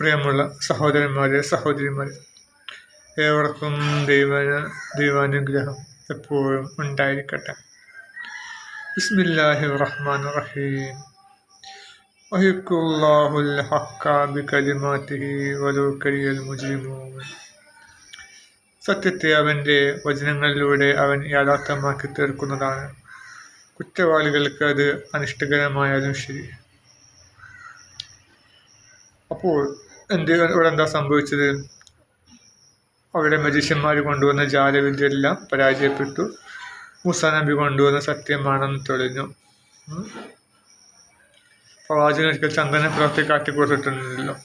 പ്രിയമുള്ള സഹോദരന്മാരെ, സഹോദരിമാരെ, ഏവർക്കും ദൈവാനുഗ്രഹം എപ്പോഴും ഉണ്ടായിരിക്കട്ടെ. ബിസ്മില്ലാഹിർ റഹ്മാനിർ റഹീം. വഹിഖുല്ലാഹുൽ ഹഖ്ക ബികലിമാതിഹി വലൗ കരിഹൽ മുജ്രിമൂൻ. സത്യത്തെ അവൻ്റെ വചനങ്ങളിലൂടെ അവൻ യാഥാർത്ഥ്യമാക്കി തീർക്കുന്നതാണ്. കുറ്റവാളികൾക്ക് അത് അനിഷ്ടകരമായാലും ശരി. അപ്പോൾ ഇവിടെ എന്താ സംഭവിച്ചത്? അവിടെ മജീഷ്യന്മാർ കൊണ്ടുവന്ന ജാലവിദ്യയെല്ലാം പരാജയപ്പെട്ടു. മൂസാ നബി കൊണ്ടുവന്ന സത്യമാണെന്ന് തെളിഞ്ഞു. പ്രവാചകൻ ഒരിക്കൽ ചന്ദന പിളർത്തി കാട്ടിക്കൊടുത്തിട്ടുണ്ടല്ലോ.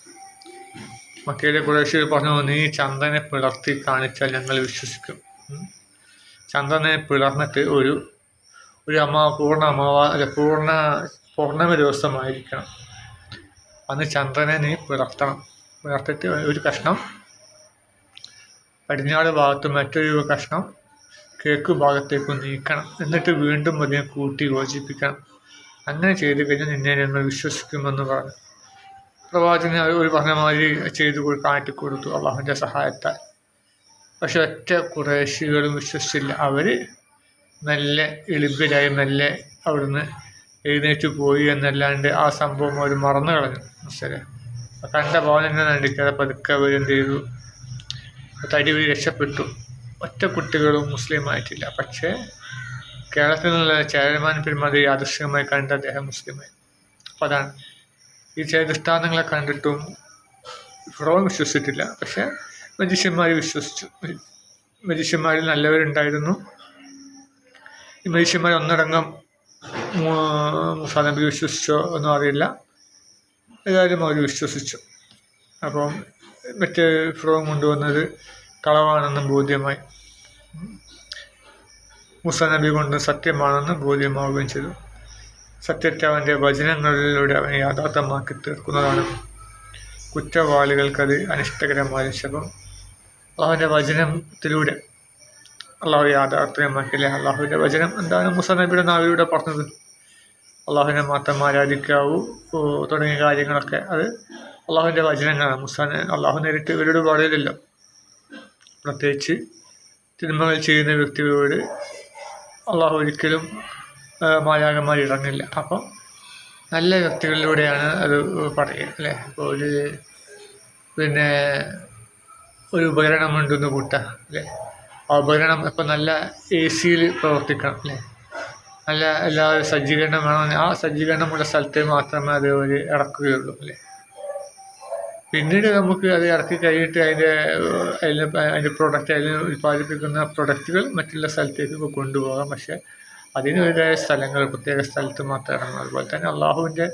മക്കയിലെ ഖുറൈശികൾ പറഞ്ഞു, നീ ചന്ദനെ പിളർത്തി കാണിച്ചാൽ ഞങ്ങൾ വിശ്വസിക്കും. ചന്ദനെ പിളർന്നിട്ട് ഒരു പൂർണ്ണമ ദിവസമായിരിക്കണം. അന്ന് ചന്ദ്രനെ നീ പിളർത്തിട്ട് ഒരു കഷ്ണം പടിഞ്ഞാറ് ഭാഗത്ത് മറ്റൊരു കഷ്ണം കിഴക്ക് ഭാഗത്തേക്ക് നീക്കണം. എന്നിട്ട് വീണ്ടും അതിനെ കൂട്ടി യോജിപ്പിക്കണം. അങ്ങനെ ചെയ്തു കഴിഞ്ഞാൽ നിന്നെ ഞങ്ങൾ വിശ്വസിക്കുമെന്ന് പറഞ്ഞു. പ്രവാചകന് ഒരു പറഞ്ഞ മാതിരി ചെയ്തു കാട്ടിക്കൊടുത്തു അള്ളാഹുവിൻ്റെ സഹായത്താൽ. പക്ഷെ ഒറ്റ ഖുറൈശികളും വിശ്വസിച്ചില്ല. അവർ മെല്ലെ എളിമ്പരായി മെല്ലെ അവിടുന്ന് എഴുന്നേറ്റ് പോയി എന്നല്ലാണ്ട് ആ സംഭവം അവർ മറന്നു കളഞ്ഞു. മനസ്സിലെ കണ്ട ഭവനം തന്നെ നടിക്കാതെ പതുക്കെ അവരെന്ത് ചെയ്തു, തടി വഴി രക്ഷപ്പെട്ടു. ഒറ്റ കുട്ടികളും മുസ്ലിം ആയിട്ടില്ല. പക്ഷേ കേരളത്തിൽ നിന്നുള്ള ചേരമാൻ പെരുമാതി യാദൃശ്ചികമായി കണ്ട അദ്ദേഹം മുസ്ലിമായി. അപ്പം അതാണ് ഈ ചില ദൃഷ്ടാന്തങ്ങളെ കണ്ടിട്ടും ഫിറോൻ വിശ്വസിച്ചിട്ടില്ല. പക്ഷെ മജീഷ്യന്മാർ വിശ്വസിച്ചു. മജീഷ്യന്മാരിൽ നല്ലവരുണ്ടായിരുന്നു. ഈ മജീഷ്യന്മാർ ഒന്നടങ്കം മൂസാ നബി വിശ്വസിച്ചോ ഒന്നും അറിയില്ല. ഏതായാലും അവർ വിശ്വസിച്ചു. അപ്പം മറ്റേ ഫിറോൻ കൊണ്ടുവന്നത് കളവാണെന്ന് ബോധ്യമായി. മൂസാ നബി കൊണ്ട് സത്യമാണെന്ന് ബോധ്യമാവുകയും ചെയ്തു. സത്യത്തെ അവൻ്റെ വചനങ്ങളിലൂടെ അവൻ യാഥാർത്ഥ്യമാക്കി തീർക്കുന്നതാണ്. കുറ്റവാളികൾക്കത് അനിഷ്ടകരമായ ശകം. അള്ളാഹുവിൻ്റെ വചനത്തിലൂടെ അള്ളാഹു യാഥാർത്ഥ്യമാക്കില്ലേ. അള്ളാഹുവിൻ്റെ വചനം എന്താണ് മൂസാ നബിയുടെ നാവിലൂടെ പറഞ്ഞത്? അള്ളാഹുവിനെ മാത്രം ആരാധിക്കാവൂ തുടങ്ങിയ കാര്യങ്ങളൊക്കെ അത് അള്ളാഹുവിൻ്റെ വചനങ്ങളാണ്. അള്ളാഹു നേരിട്ട് ഇവരോട് പറയില്ലല്ലോ. പ്രത്യേകിച്ച് തിന്മകൾ ചെയ്യുന്ന വ്യക്തികളോട് അള്ളാഹു ഒരിക്കലും മാലാഖമാർ ഇറങ്ങില്ല. അപ്പം നല്ല വ്യക്തികളിലൂടെയാണ് അത് പറയുക അല്ലേ. ഇപ്പോൾ ഒരു ഉപകരണമുണ്ടെന്ന് കൂട്ടാം അല്ലേ. ആ ഉപകരണം ഇപ്പം നല്ല AC പ്രവർത്തിക്കണം അല്ലേ. നല്ല എല്ലാ സജ്ജീകരണം വേണമെങ്കിൽ ആ സജ്ജീകരണമുള്ള സ്ഥലത്തെ മാത്രമേ അത് ഒരു ഇറക്കുകയുള്ളൂ അല്ലേ. പിന്നീട് നമുക്ക് അത് ഇറക്കി കഴിഞ്ഞിട്ട് അതിൻ്റെ പ്രൊഡക്റ്റ് ഉൽപ്പാദിപ്പിക്കുന്ന പ്രൊഡക്റ്റുകൾ മറ്റുള്ള സ്ഥലത്തേക്ക് കൊണ്ടുപോകാം. പക്ഷേ അതിനുള്ളതായ സ്ഥലങ്ങൾ പ്രത്യേക സ്ഥലത്ത് മാത്രം ഇറങ്ങണം. അതുപോലെ തന്നെ അള്ളാഹുവിൻ്റെ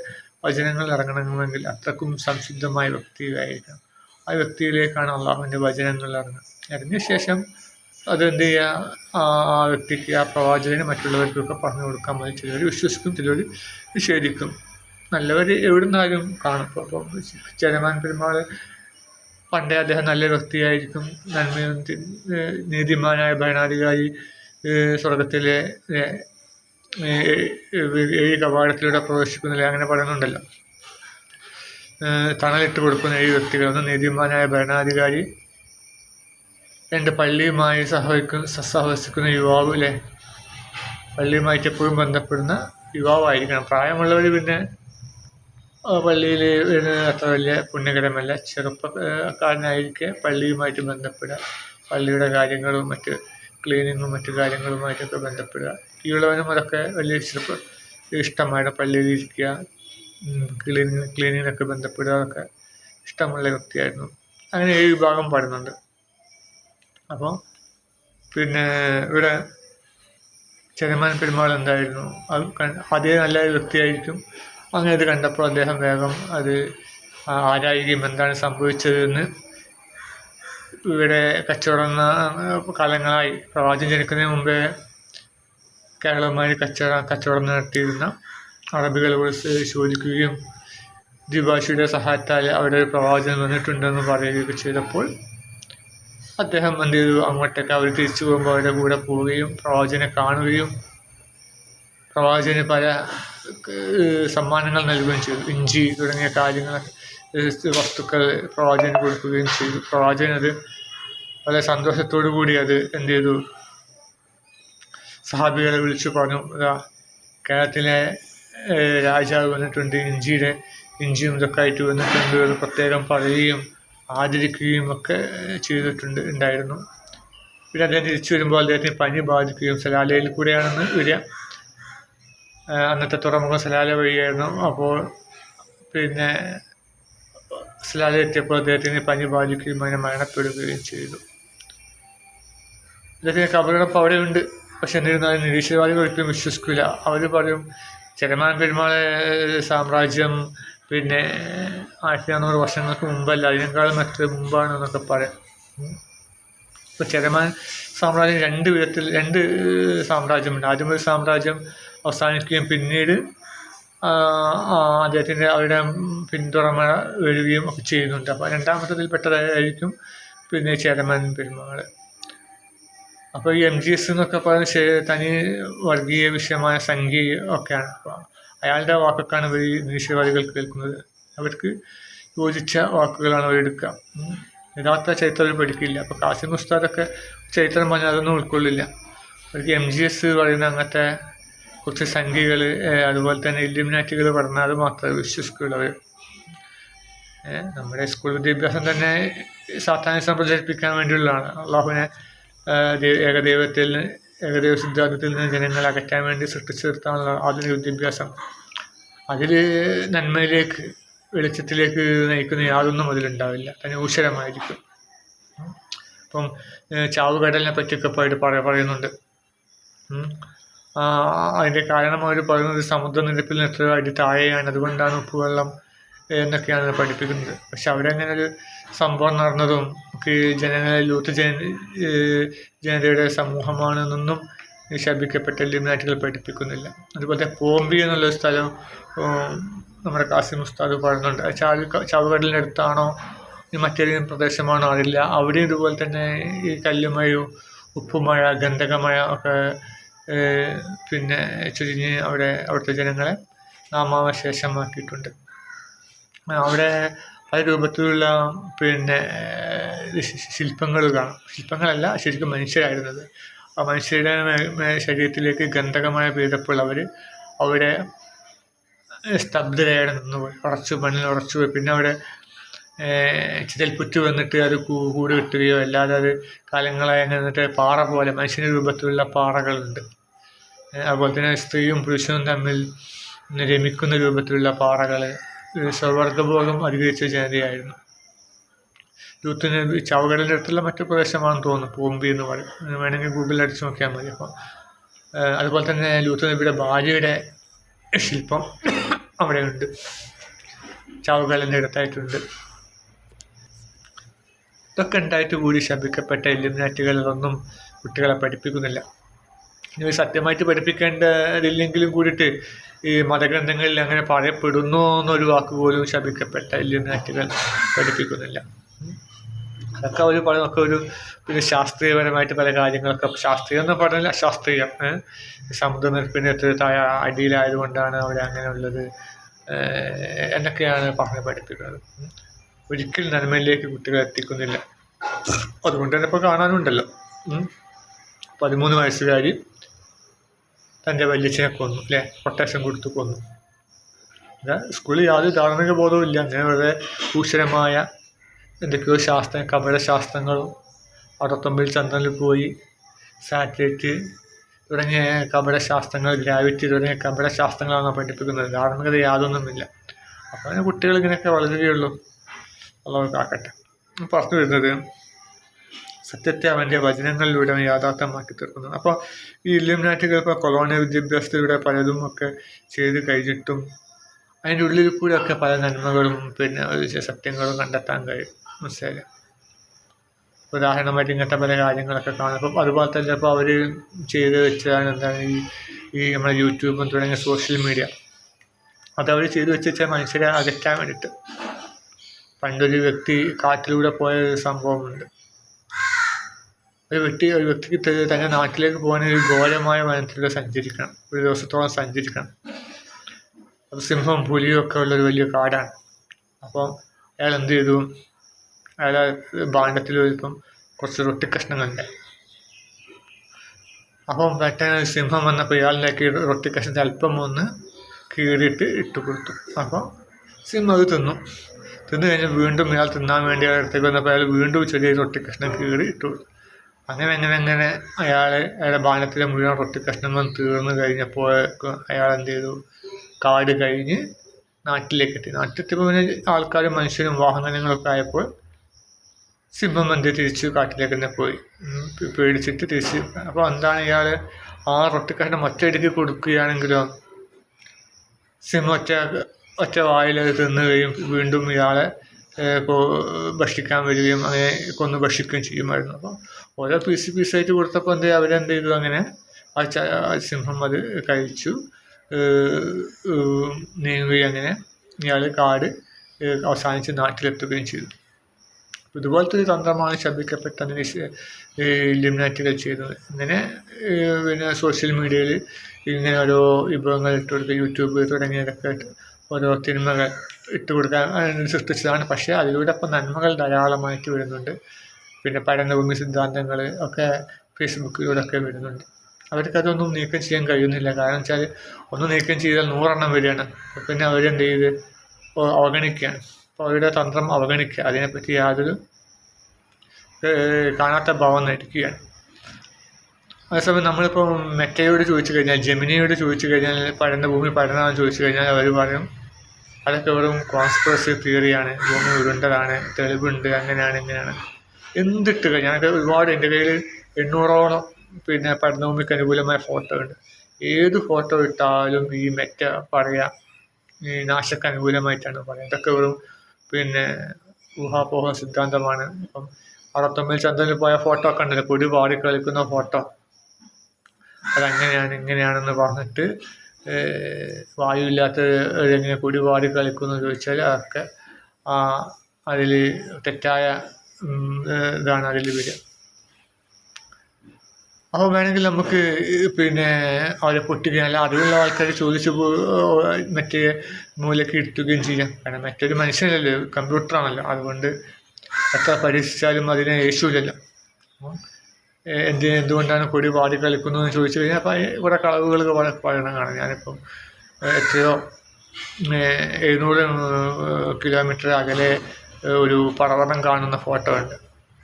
വചനങ്ങൾ ഇറങ്ങണമെങ്കിൽ അത്രക്കും സംശുദ്ധമായ വ്യക്തിയായിരിക്കണം. ആ വ്യക്തിയിലേക്കാണ് അള്ളാഹുവിൻ്റെ വചനങ്ങൾ ഇറങ്ങിയ ശേഷം അതെന്ത് ചെയ്യുക, ആ വ്യക്തിക്ക് ആ പ്രവാചകന് മറ്റുള്ളവർക്കൊക്കെ പറഞ്ഞു കൊടുക്കാൻ മതി. ചിലർ വിശ്വസിക്കും, ചിലർ നിഷേധിക്കും. നല്ലവർ എവിടെ നിന്നാലും കാണും. അപ്പം ചേരമാൻ പെരുമാൾ പണ്ടേ അദ്ദേഹം നല്ല വ്യക്തിയായിരിക്കും. നന്മയും നീതിമാനായ ഭരണാധികാരി സ്വർഗത്തിലെ 7 കവാടത്തിലൂടെ പ്രവേശിക്കുന്നില്ല അങ്ങനെ പറയുന്നുണ്ടല്ലോ. തണലിട്ട് കൊടുക്കുന്ന 7 വ്യക്തികളൊന്ന് നീതിമാനായ ഭരണാധികാരി, 2 പള്ളിയുമായി സഹവസിക്കുന്ന യുവാവ് അല്ലേ. പള്ളിയുമായിട്ട് എപ്പോഴും ബന്ധപ്പെടുന്ന യുവാവായിരിക്കണം. പ്രായമുള്ളവർ പിന്നെ പള്ളിയിൽ അത്ര വലിയ പുണ്യകരമല്ല. ചെറുപ്പക്കാരനായിരിക്കെ പള്ളിയുമായിട്ട് ബന്ധപ്പെടുക, പള്ളിയുടെ കാര്യങ്ങളും മറ്റ് ക്ലീനിങ്ങും മറ്റു കാര്യങ്ങളുമായിട്ടൊക്കെ ബന്ധപ്പെടുക. ഈയുള്ളവനും അതൊക്കെ വലിയ ഇഷ്ടമാണ്. പള്ളിയിൽ ഇരിക്കുക, ക്ലീനിങ്ങിനൊക്കെ ബന്ധപ്പെടുക ഒക്കെ ഇഷ്ടമുള്ള വ്യക്തിയായിരുന്നു. അങ്ങനെ 7 വിഭാഗം പാടുന്നുണ്ട്. അപ്പോൾ ഇവിടെ ചേരമാൻ പെരുമാൾ എന്തായിരുന്നു, അത് അതേ നല്ല വ്യക്തിയായിരിക്കും. അങ്ങനെ അത് കണ്ടപ്പോൾ അദ്ദേഹം വേഗം അത് ആരായുകയും എന്താണ് സംഭവിച്ചതെന്ന്. ഇവിടെ കച്ചവടം കാലങ്ങളായി പ്രവാചകൻ ജനിക്കുന്നതിന് മുമ്പേ കേരളവുമായി കച്ചവടം നടത്തിയിരുന്ന അറബികളോട് ചോദിക്കുകയും ദ്വിഭാഷയുടെ സഹായത്താൽ അവിടെ ഒരു പ്രവാചകൻ വന്നിട്ടുണ്ടെന്ന് പറയുകയൊക്കെ ചെയ്തപ്പോൾ അദ്ദേഹം എന്ത് ചെയ്തു, അങ്ങോട്ടേക്ക് അവർ തിരിച്ചു പോകുമ്പോൾ അവരുടെ കൂടെ പോവുകയും പ്രവാചകനെ കാണുകയും പ്രവാചകന് പല സമ്മാനങ്ങൾ നൽകുകയും ചെയ്തു. ഇഞ്ചി തുടങ്ങിയ കാര്യങ്ങളൊക്കെ വസ്തുക്കൾ പ്രവാചകന് കൊടുക്കുകയും ചെയ്തു. പ്രവാചകൻ അത് വളരെ സന്തോഷത്തോടു കൂടി അത് എന്ത് ചെയ്തു, സഹാബികളെ വിളിച്ചു പറഞ്ഞു, കേരളത്തിലെ രാജാവ് വന്നിട്ടുണ്ട്, ഇഞ്ചിയും ഇതൊക്കെ ആയിട്ട് വന്നിട്ടുണ്ട് എന്ന് പ്രത്യേകം പറയുകയും ആദരിക്കുകയും ഒക്കെ ഉണ്ടായിരുന്നു. പിന്നെ അദ്ദേഹം തിരിച്ചു വരുമ്പോൾ അദ്ദേഹത്തിന് പനി ബാധിക്കുകയും സലാലയിൽ കൂടെയാണെന്ന് വരിക. അന്നത്തെ തുറമുഖം സലാല വഴിയായിരുന്നു. അപ്പോൾ പിന്നെ സലാല എത്തിയപ്പോൾ അദ്ദേഹത്തിന് പനി ബാധിക്കുകയും അതിനെ മരണപ്പെടുകയും ചെയ്തു. ഇദ്ദേഹത്തിന് കബറടപ്പ് അവിടെ ഉണ്ട്. പക്ഷെ എന്നിരുന്നാലും നിരീശ്വരവാദികൾ ഒരിക്കലും വിശ്വസിക്കില്ല. അവർ പറയും ചെരമാൻ പെരുമാളെ സാമ്രാജ്യം പിന്നെ 1400 വർഷങ്ങൾക്ക് മുമ്പല്ല, അതിനേക്കാളും എത്ര മുമ്പാണെന്നൊക്കെ പറയാം. ഇപ്പോൾ ചെരമാൻ സാമ്രാജ്യം രണ്ട് സാമ്രാജ്യമുണ്ട്. ആദ്യം ഒരു സാമ്രാജ്യം അവസാനിക്കുകയും പിന്നീട് അദ്ദേഹത്തിൻ്റെ അവരുടെ പിന്തുടർമ വരികയും ഒക്കെ ചെയ്യുന്നുണ്ട്. അപ്പോൾ രണ്ടാമത്തതിൽ പെട്ടതായിരിക്കും പിന്നെ ചെരമാൻ പെരുമാൾ. അപ്പോൾ ഈ MGS എന്നൊക്കെ പറയുന്നത് തനി വർഗീയ വിഷയമായ സംഖ്യ ഒക്കെയാണ്. അപ്പോൾ അയാളുടെ വാക്കൊക്കെയാണ് ഇവർ നിരീശ്വരവാദികൾ കേൾക്കുന്നത്. അവർക്ക് യോജിച്ച വാക്കുകളാണ് അവരെടുക്കുക. യഥാർത്ഥ ചരിത്രം അവർ പഠിക്കില്ല. അപ്പോൾ കാസിം ഉസ്താദൊക്കെ ചരിത്രം പറഞ്ഞാൽ അതൊന്നും ഉൾക്കൊള്ളില്ല. അവർക്ക് MGS പറയുന്ന അങ്ങനത്തെ കുറച്ച് സംഖ്യകൾ, അതുപോലെ തന്നെ ഇല്ലുമിനാറ്റികൾ പറഞ്ഞാൽ അത് മാത്രമേ വിശ്വസിക്കുകയുള്ളൂ അവർ. നമ്മുടെ സ്കൂൾ വിദ്യാഭ്യാസം തന്നെ സാത്താനിസം പ്രചരിപ്പിക്കാൻ വേണ്ടിയുള്ളതാണ്. അള്ളാഹുവിനെ ഏകദൈവ സിദ്ധാന്തത്തിൽ നിന്ന് ജനങ്ങളെ അകറ്റാൻ വേണ്ടി സൃഷ്ടിച്ചു നിർത്താനുള്ള ആധുനിക വിദ്യാഭ്യാസം. അതിൽ നന്മയിലേക്ക് വെളിച്ചത്തിലേക്ക് നയിക്കുന്ന യാതൊന്നും അതിലുണ്ടാവില്ല, തന്നെ ഊഷരമായിരിക്കും. ഇപ്പം ചാവുകടലിനെ പറ്റിയൊക്കെ പറയുന്നുണ്ട്. അതിൻ്റെ കാരണം അവർ പറയുന്നത് സമുദ്രനിരപ്പിൽ നിന്ന് എത്ര അടി താഴെയാണ്, അതുകൊണ്ടാണ് ഉപ്പുവെള്ളം എന്നൊക്കെയാണ് പഠിപ്പിക്കുന്നത്. പക്ഷെ അവരങ്ങനെ ഒരു സംഭവം നടന്നതും ലൂത്ത് ജനതയുടെ സമൂഹമാണെന്നൊന്നും ശപിക്കപ്പെട്ട ഇല്ലുമിനാറ്റികൾ പഠിപ്പിക്കുന്നില്ല. അതുപോലെ പോംബി എന്നുള്ളൊരു സ്ഥലം നമ്മുടെ കാസിം ഉസ്താദ് പറയുന്നുണ്ട്. ചാവുകടലിൻ്റെ അടുത്താണോ മറ്റേതെങ്കിലും പ്രദേശമാണോ അറിയില്ല. അവിടെ ഇതുപോലെ തന്നെ ഈ കല്ലുമഴയും ഉപ്പുമഴ, ഗന്ധകമഴ ഒക്കെ പിന്നെ ചുരിഞ്ഞ് അവിടുത്തെ ജനങ്ങളെ നാമാവശേഷമാക്കിയിട്ടുണ്ട്. അവിടെ പല രൂപത്തിലുള്ള പിന്നെ ശില്പങ്ങൾ കാണാം. ശില്പങ്ങളല്ല, ശരിക്കും മനുഷ്യരായിരുന്നത്. ആ മനുഷ്യരുടെ ശരീരത്തിലേക്ക് ഗന്ധകമായ പെയ്തപ്പോൾ അവിടെ സ്തബ്ധരായിട്ട് നിന്നുപോയി, മണ്ണിൽ ഉറച്ചുപോയി. പിന്നെ അവിടെ ചിതൽപ്പുറ്റ് വന്നിട്ട് അത് കൂട് കിട്ടുകയോ അല്ലാതെ അത് കാലങ്ങളായി നിന്നിട്ട് പാറ പോലെ മനുഷ്യൻ്റെ രൂപത്തിലുള്ള പാറകളുണ്ട്. അതുപോലെ തന്നെ സ്ത്രീയും പുരുഷനും തമ്മിൽ രമിക്കുന്ന രൂപത്തിലുള്ള പാറകൾ. സ്വർഗഭോഗം അധികരിച്ച ജനതയായിരുന്നു. ലൂത്തിന് ചാവുകടലിൻ്റെ അടുത്തുള്ള മറ്റു പ്രദേശമാണെന്ന് തോന്നുന്നു, പോംബി എന്ന് പറയും. വേണമെങ്കിൽ ഗൂഗിളിൽ അടിച്ച് നോക്കിയാൽ മതി. അപ്പോൾ അതുപോലെ തന്നെ ലൂത്ത് നബിയുടെ ഭാര്യയുടെ ശില്പം അവിടെയുണ്ട്, ചാവുകടലിൻ്റെ അടുത്തായിട്ടുണ്ട്. ഇതൊക്കെ ഉണ്ടായിട്ട് കൂടി ശപിക്കപ്പെട്ട ഇല്ലുമിനാറ്റികളൊന്നും കുട്ടികളെ പഠിപ്പിക്കുന്നില്ല. ഇനി സത്യമായിട്ട് പഠിപ്പിക്കേണ്ടതില്ലെങ്കിലും കൂടിയിട്ട് ഈ മതഗ്രന്ഥങ്ങളിൽ അങ്ങനെ പറയപ്പെടുന്നു എന്നൊരു വാക്ക് പോലും ശപിക്കപ്പെട്ട ഇല്ലുമിനാറ്റികൾ പഠിപ്പിക്കുന്നില്ല. അതൊക്കെ അവർ പറയുന്നതൊക്കെ ഒരു പിന്നെ ശാസ്ത്രീയപരമായിട്ട് പല കാര്യങ്ങളൊക്കെ, ശാസ്ത്രീയം എന്ന് പറഞ്ഞാൽ അശാസ്ത്രീയം. സമുദ്രനിരപ്പിൻ്റെ എത്രത്തായ അടിയിലായതുകൊണ്ടാണ് അവിടെ അങ്ങനെയുള്ളത് എന്നൊക്കെയാണ് പറഞ്ഞ് പഠിപ്പിക്കുന്നത്. ഒരിക്കലും നന്മയിലേക്ക് കുട്ടികളെ എത്തിക്കുന്നില്ല. അതുകൊണ്ട് തന്നെ ഇപ്പോൾ കാണാനുണ്ടല്ലോ, 13 വയസ്സുകാരി തൻ്റെ വല്യച്ഛനെ കൊന്നു, അല്ലേ, കൊട്ടേഷൻ കൊടുത്ത് കൊന്നു. സ്കൂളിൽ യാതൊരു ധാർമ്മിക ബോധവും ഇല്ല. അങ്ങനെ വളരെ ഭൂഷരമായ എന്തൊക്കെയോ കപടശാസ്ത്രങ്ങളും 69 ചന്ദ്രനിൽ പോയി സാറ്റലൈറ്റ് തുടങ്ങിയ കപടശാസ്ത്രങ്ങൾ, ഗ്രാവിറ്റി തുടങ്ങിയ കപടശാസ്ത്രങ്ങളാണ് പഠിപ്പിക്കുന്നത്. ധാർമ്മികത യാതൊന്നുമില്ല. അപ്പോൾ അങ്ങനെ കുട്ടികൾ ഇങ്ങനെയൊക്കെ വളരുകയുള്ളൂ. അള്ളാഹു കാക്കട്ടെ. പറഞ്ഞു വരുന്നത് സത്യത്തെ അവൻ്റെ വചനങ്ങളിലൂടെ അവൻ യാഥാർത്ഥ്യമാക്കി തീർക്കുന്നു. അപ്പോൾ ഈ ഇല്ലുമിനാറ്റികൾ ഇപ്പോൾ കൊളോണിയൽ വിദ്യാഭ്യാസത്തിലൂടെ പലതും ഒക്കെ ചെയ്ത് കഴിഞ്ഞിട്ടും അതിൻ്റെ ഉള്ളിൽ കൂടെ ഒക്കെ പല നന്മകളും പിന്നെ സത്യങ്ങളും കണ്ടെത്താൻ കഴിയും. മനസ്സിലായില്ലേ? ഉദാഹരണമായിട്ട് ഇങ്ങനത്തെ പല കാര്യങ്ങളൊക്കെ കാണും. അപ്പം അതുപോലെ തന്നെ ചിലപ്പോൾ അവർ ചെയ്ത് വെച്ചതാണ് എന്താണ് ഈ നമ്മുടെ യൂട്യൂബും തുടങ്ങിയ സോഷ്യൽ മീഡിയ, അതവർ ചെയ്ത് വെച്ചാൽ മനുഷ്യരെ അകറ്റാൻ വേണ്ടിയിട്ട്. പണ്ടൊരു വ്യക്തി കാട്ടിലൂടെ പോയ ഒരു സംഭവമുണ്ട്. ഒരു വ്യക്തിക്ക് തൻ്റെ നാട്ടിലേക്ക് പോകാൻ ഒരു ഘോരമായ വനത്തിലൂടെ സഞ്ചരിക്കണം, ഒരു ദിവസത്തോളം സഞ്ചരിക്കണം. അപ്പോൾ സിംഹവും പുലിയും ഒക്കെ ഉള്ളൊരു വലിയ കാടാണ്. അപ്പോൾ അയാൾ എന്ത് ചെയ്തു, അയാളെ ഭാണ്ഡത്തിൽ ഇപ്പം കുറച്ച് റൊട്ടി കഷ്ണങ്ങളുണ്ട്. അപ്പം പെട്ടെന്ന് സിംഹം വന്നപ്പോൾ ഇയാളിലേക്ക് റൊട്ടി കഷ്ണത്തെ അല്പം ഒന്ന് കീറിയിട്ട് ഇട്ട് കൊടുത്തു. അപ്പോൾ സിംഹം അത് തിന്നു കഴിഞ്ഞ് വീണ്ടും ഇയാൾ തിന്നാൻ വേണ്ടി അയാളുടെ വന്നപ്പോൾ അയാൾ വീണ്ടും ചെറിയ റൊട്ടി കഷ്ണം കീറി ഇട്ട് കൊടുത്തു. അങ്ങനെ അയാളുടെ ഭാണ്ഡത്തിലെ മുഴുവൻ റൊട്ടി കഷ്ണങ്ങളും തീർന്നു കഴിഞ്ഞപ്പോൾ അയാൾ എന്ത് ചെയ്തു, കാട് കഴിഞ്ഞ് നാട്ടിലേക്ക് എത്തി. നാട്ടിലെത്തിയപ്പോൾ പിന്നെ ആൾക്കാരും മനുഷ്യരും വാഹനങ്ങളൊക്കെ ആയപ്പോൾ സിംഹം തിരിച്ച് കാട്ടിലേക്ക് തന്നെ പോയി, പേടിച്ചിട്ട് തിരിച്ച്. അപ്പോൾ എന്താണ് ഇയാൾ ആ റൊട്ടിക്കഷ്ണം ഒറ്റയടിക്ക് കൊടുക്കുകയാണെങ്കിലോ സിംഹം ഒറ്റ വായിൽ തിന്നുകയും വീണ്ടും ഇയാളെ ഭക്ഷിക്കാൻ വരികയും അങ്ങനെ കൊന്ന് ഭക്ഷിക്കുകയും ചെയ്യുമായിരുന്നു. അപ്പോൾ ഓരോ പീസായിട്ട് കൊടുത്തപ്പോൾ അവരെന്ത് ചെയ്തു, അങ്ങനെ ആ സിംഹം അത് കഴിച്ചു നീങ്ങുകയും അങ്ങനെ ഇയാൾ കാട് അവസാനിച്ച് നാട്ടിലെത്തുകയും ചെയ്തു. ഇതുപോലത്തെ ഒരു തന്ത്രമാണ് ശപിക്കപ്പെട്ട ഇല്ലുമിനാറ്റികൾ ചെയ്യുന്നത്. ഇങ്ങനെ പിന്നെ സോഷ്യൽ മീഡിയയിൽ ഇങ്ങനെ ഓരോ വിഭവങ്ങൾ ഇട്ട് കൊടുക്കുക, യൂട്യൂബ് തുടങ്ങിയതൊക്കെ ഓരോ തിന്മകൾ ഇട്ട് കൊടുക്കാൻ സൃഷ്ടിച്ചതാണ്. പക്ഷേ അതിലൂടെ ഇപ്പോൾ നന്മകൾ ധാരാളമായിട്ട് വരുന്നുണ്ട്. പിന്നെ പഠനഭൂമി സിദ്ധാന്തങ്ങൾ ഒക്കെ ഫേസ്ബുക്കിലൂടെ ഒക്കെ വരുന്നുണ്ട്. അവർക്കതൊന്നും നീക്കം ചെയ്യാൻ കഴിയുന്നില്ല. കാരണം വെച്ചാൽ ഒന്ന് നീക്കം ചെയ്താൽ 100 വരികയാണ്. പിന്നെ അവരെന്ത് ചെയ്ത് അവഗണിക്കുകയാണ്. അപ്പോൾ അവരുടെ തന്ത്രം അവഗണിക്കുക, അതിനെപ്പറ്റി യാതൊരു കാണാത്ത ഭാവം നടിക്കുകയാണ്. അതേസമയം നമ്മളിപ്പോൾ മെറ്റയോട് ചോദിച്ചു കഴിഞ്ഞാൽ, ജെമിനിയോട് ചോദിച്ചു കഴിഞ്ഞാൽ ഭൂമി പഠനമാണെന്ന് ചോദിച്ചു കഴിഞ്ഞാൽ അവർ പറയും അതൊക്കെ വെറും കോൺസ്പിറസി തിയറിയാണ്, ഭൂമി ഉരുണ്ടതാണ്, തെളിവുണ്ട്, അങ്ങനെയാണ് ഇങ്ങനെയാണ്. എന്തിട്ട് കഴിഞ്ഞാൽ ഒരുപാട് എൻ്റെ കയ്യിൽ 800ഓളം പിന്നെ പഠനഭൂമിക്ക് അനുകൂലമായ ഫോട്ടോ ഉണ്ട്. ഏത് ഫോട്ടോ ഇട്ടാലും ഈ മെറ്റ പറയാം ഈ നാശക്ക് അനുകൂലമായിട്ടാണ് പറയുന്നത്. ഇതൊക്കെ വെറും പിന്നെ ഊഹാപോഹ സിദ്ധാന്തമാണ്. ഇപ്പം 69 ചന്ദ്രനിൽ പോയ ഫോട്ടോ ഒക്കെ ഉണ്ടല്ലോ, പൊടി പാടി കളിക്കുന്ന ഫോട്ടോ, അതങ്ങനെയാണ് ഇങ്ങനെയാണെന്ന് പറഞ്ഞിട്ട് വായുവില്ലാത്ത എങ്ങനെ പൊടി പാടി കളിക്കുന്നു ചോദിച്ചാൽ അതൊക്കെ അതിൽ തെറ്റായ ഇതാണ് അതിൽ വരിക. അപ്പോൾ വേണമെങ്കിൽ നമുക്ക് പിന്നെ അവരെ പൊട്ടിക്കുകയും അല്ല അറിവുള്ള ആൾക്കാർ ചോദിച്ച് മറ്റേ മൂലയ്ക്ക് ഇരുത്തുകയും ചെയ്യാം. കാരണം മറ്റൊരു മനുഷ്യനല്ലോ, കമ്പ്യൂട്ടറാണല്ലോ, അതുകൊണ്ട് എത്ര പരീക്ഷിച്ചാലും അതിനെ യേശുവില്ലല്ലോ. എന്തുകൊണ്ടാണ് പൊടി പാടി കളിക്കുന്നതെന്ന് ചോദിച്ചു കഴിഞ്ഞാൽ അപ്പോൾ ഇവിടെ കളവുകൾ പറയണം കാണാം. ഞാനിപ്പം എത്രയോ 700 കിലോമീറ്റർ അകലെ ഒരു പർവ്വതം കാണുന്ന ഫോട്ടോ ഉണ്ട്.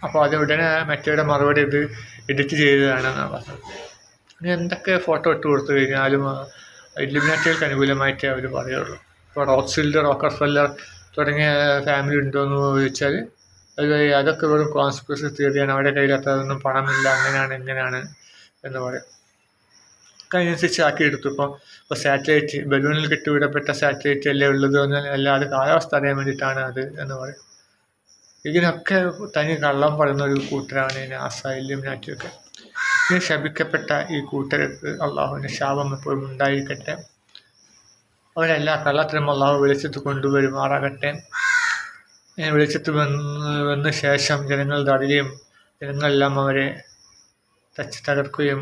അപ്പോൾ അത് ഉടനെ മറ്റേയുടെ മറുപടി ഇത് എഡിറ്റ് ചെയ്തതാണെന്നാണ് പറഞ്ഞത്. ഇനി എന്തൊക്കെ ഫോട്ടോ ഇട്ട് കൊടുത്തു കഴിഞ്ഞാലും ഇല്ലുമിനാറ്റികൾക്ക് അനുകൂലമായിട്ടേ അവർ പറയുള്ളൂ. ഇപ്പോൾ റോക്സ്ഫീൽഡ്, റോക്കർഫെല്ലർ തുടങ്ങിയ ഫാമിലി ഉണ്ടോയെന്ന് ചോദിച്ചാൽ അതൊക്കെ വെറും കോൺസ്പിറസി തിയറിയാണ്, അവരുടെ കയ്യിൽ അത്രയൊന്നും പണമില്ല, അങ്ങനെയാണ് ഇങ്ങനെയാണ് എന്ന് പറയും. അതിനനുസരിച്ച് ആക്കിയെടുത്തു. ഇപ്പോൾ സാറ്റലൈറ്റ്, ബലൂണിൽ കെട്ടിവിടപ്പെട്ട സാറ്റലൈറ്റ് അല്ലേ ഉള്ളത് എന്നാൽ അല്ലാതെ കാലാവസ്ഥ അറിയാൻ വേണ്ടിയിട്ടാണ് അത് എന്ന് പറയും. ഇതിനൊക്കെ തനി കള്ളം പറയുന്ന ഒരു കൂട്ടരാണ് നാസ, ഇല്ലുമിനാറ്റിയൊക്കെ. ഇനി ശപിക്കപ്പെട്ട ഈ കൂട്ടർക്ക് അള്ളാഹുവിൻ്റെ ശാപം എപ്പോഴും ഉണ്ടായിരിക്കട്ടെ. അവരെല്ലാ കള്ളത്തിനും അള്ളാഹു വെളിച്ചത്ത് കൊണ്ടുവരുമാറാകട്ടെ. വെളിച്ചത്ത് വന്ന ശേഷം ജനങ്ങൾ അറിയുകയും ജനങ്ങളെല്ലാം അവരെ തകർക്കുകയും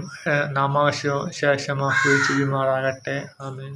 നാമാവശേഷമാക്കുകയും ചെയ്യുമാറാകട്ടെ. ആമീൻ.